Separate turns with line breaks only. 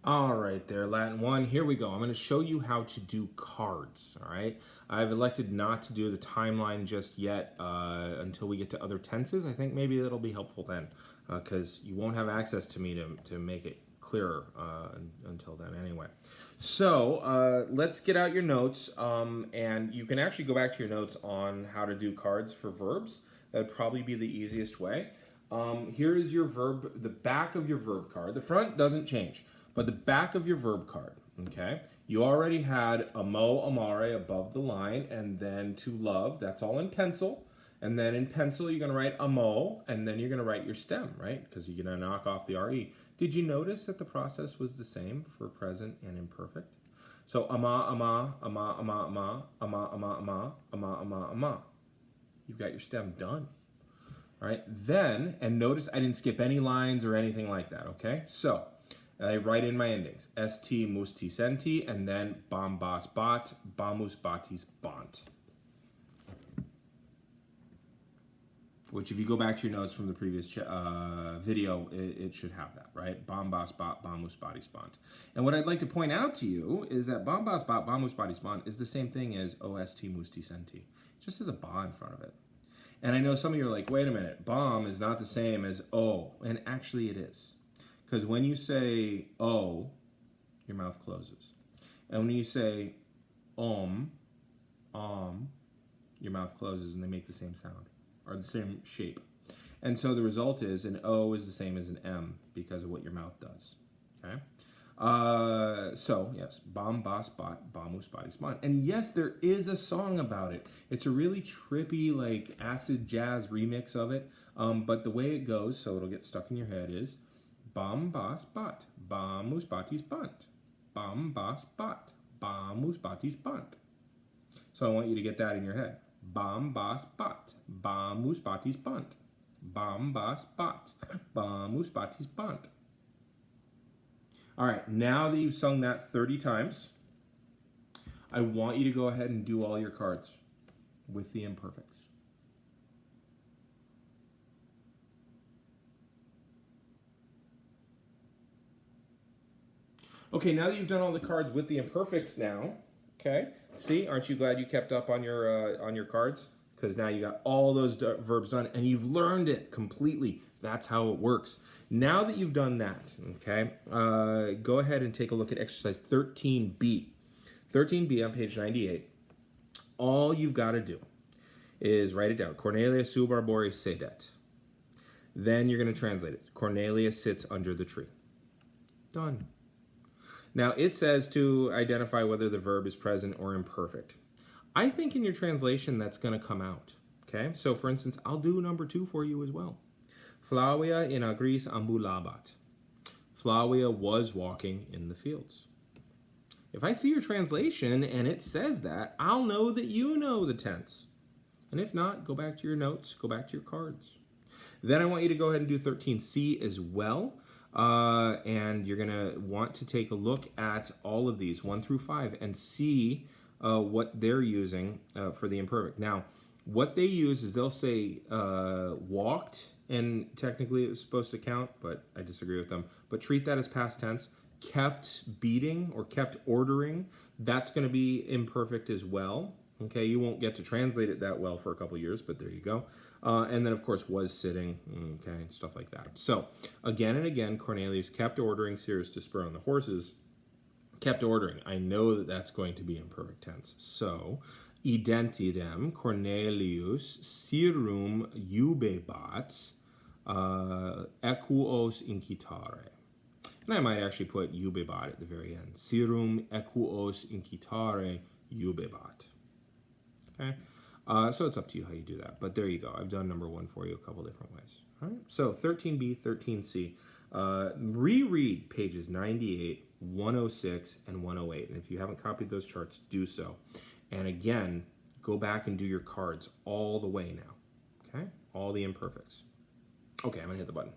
All right there, Latin 1. Here we go. I'm going to show you how to do cards, all right? I've elected not to do the timeline just yet until we get to other tenses. I think maybe that'll be helpful then because you won't have access to me to make it clearer until then anyway. So let's get out your notes, and you can actually go back to your notes on how to do cards for verbs. That would probably be the easiest way. Here is your verb, the back of your verb card. The front doesn't change, but the back of your verb card, okay? You already had amo, amare above the line, and then to love, that's all in pencil. And then in pencil, you're gonna write amo, and then you're gonna write your stem, right? Because you're gonna knock off the RE. Did you notice that the process was the same for present and imperfect? So ama, ama, ama, ama, ama, ama, ama, ama, ama, ama, ama. You've got your stem done. All right, then, and notice I didn't skip any lines or anything like that, okay? So, I write in my endings, st, musti, senti, and then bam, bas, bat, bamus, batis, bant. Which, if you go back to your notes from the previous video, it should have that, right? Bam, bas, bat, bamus, batis, bant. And what I'd like to point out to you is that bam, bas, bat, bamus, batis, bant is the same thing as ost, musti, senti. It just has a ba in front of it. And I know some of you are like, wait a minute, bam is not the same as o, and actually it is. Because when you say o, your mouth closes. And when you say your mouth closes and they make the same sound, or the same shape. And so the result is an o is the same as an m because of what your mouth does, okay? So, yes, bam, bas, bat, bamus, batis, bant. And yes, there is a song about it. It's a really trippy, like, acid jazz remix of it. But the way it goes, so it'll get stuck in your head, is bam, bas, bat, bamus, batis, bant. Bam, bas, bat, bamus, batis, bant. So I want you to get that in your head. Bam, bas, bat, bamus, batis, bant. Bam, bas, bat, bamus, batis, bant. All right, now that you've sung that 30 times, I want you to go ahead and do all your cards with the imperfects. Okay, now that you've done all the cards with the imperfects now, okay, see, aren't you glad you kept up on your cards? Because now you got all those verbs done and you've learned it completely. That's how it works. Now that you've done that, okay, go ahead and take a look at exercise 13B. 13B on page 98. All you've got to do is write it down. Cornelia sub arbore sedet. Then you're going to translate it. Cornelia sits under the tree. Done. Now it says to identify whether the verb is present or imperfect. I think in your translation that's going to come out. Okay, so for instance, I'll do number 2 for you as well. Flavia in agris ambulabat. Flavia was walking in the fields. If I see your translation and it says that, I'll know that you know the tense. And if not, go back to your notes, go back to your cards. Then I want you to go ahead and do 13C as well. And you're going to want to take a look at all of these, 1 through 5, and see what they're using for the imperfect. Now, what they use is they'll say walked, and technically it was supposed to count, but I disagree with them. But treat that as past tense. Kept beating or kept ordering, that's going to be imperfect as well. Okay, you won't get to translate it that well for a couple years, but there you go. And then, of course, was sitting, okay, stuff like that. So, again and again, Cornelius kept ordering Cyrus to spur on the horses. Kept ordering. I know that that's going to be imperfect tense. So, identidem Cornelius Cyrum iubebat equos incitare. And I might actually put iubebat at the very end. Cyrum equos incitare iubebat. Okay, so it's up to you how you do that. But there you go. I've done number 1 for you a couple different ways. All right, so 13B, 13C. Reread pages 98, 106, and 108. And if you haven't copied those charts, do so. And again, go back and do your cards all the way now. Okay, all the imperfects. Okay, I'm going to hit the button.